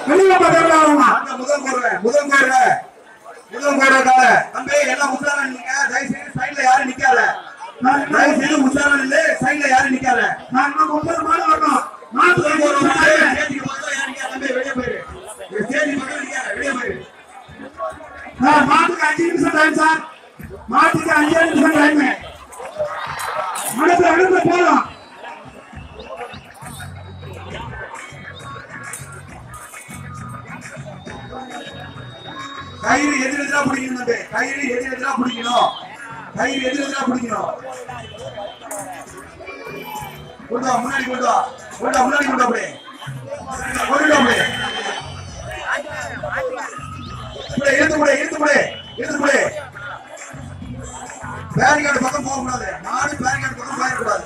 வெளியே போடுறாங்க. அந்த முதல் கோடுக்கால தம்பி எல்லாம் உச்சாரம் இல்லைங்க. தயவு செய்து சைடுல யாரும் நிக்காத. தயவு செய்து உச்சாரம் இல்ல, சைடுல யாரும் நிக்காத. நான் 9 மாடு வரணும். மாடு ஸ்டேஜுக்கு பக்கத்துல யாரும் நிக்காத. தம்பி வெளியே போயிரு. ஸ்டேஜுக்கு பக்கத்துல நிக்காத, வெளியே போயிரு. மாட்டுக்கு 5 நிமிஷம் டைம் சார். மாட்டுக்கு 5 நிமிஷம் டைம். அடுத்து போலாம். கயிறு எதிரெதிரா பிடிக்கணும் தம்பி. கயிறு எதிரெதிரா பிடிக்கணும். கயிறு எதிரெதிரா பிடிக்கணும். கொண்டு வா, முன்னாடி கொண்டு வா. முன்னாடி கொண்டு அப்படியே. கொண்டு அப்படியே. இழுத்து கூட. பேரிகார்டு பக்கம் போகக்கூடாது. மாடு பேரிகார்டு பக்கம் போயிடக்கூடாது.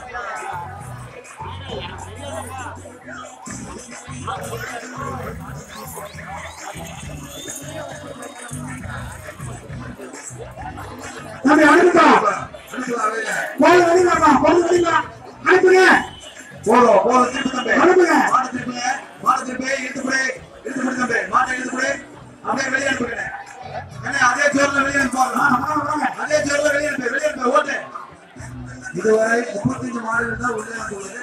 நம்ம அனுப்புங்க. போதும் அனுப்புங்க. போதும் திருப்பி தம்பி. அனுப்புங்க. மாடு திருப்பி இழுத்து கூட தம்பி. மாட்டை இழுத்து கூட அப்படியே வெளியே அனுப்புகிறேன். அதே ஜோர்ல வெளியே அனுப்புவாங்க. அதே ஜோர்ல வெளியே அனுப்பி ஓட்டு. இதுவரை 35 மாடுகள் தான் உள்ளே வந்துள்ளது.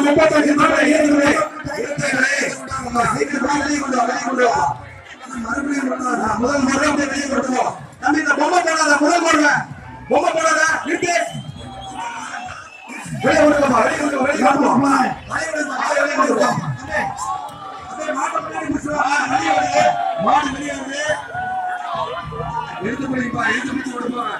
35 மாடுகள் வெளியே முதல் முறை வெளியே கொடுத்துவோம். தம்பி இந்த பொம்மை போடாத. முதல் போடுவேன். பொம்மை போடாத. நிறுத்து. வெளியே கொடுக்கமா. மாடு வெளியே இழுத்து பிடிப்பா. இழுத்து பிடிச்சு கொடுப்பாங்க.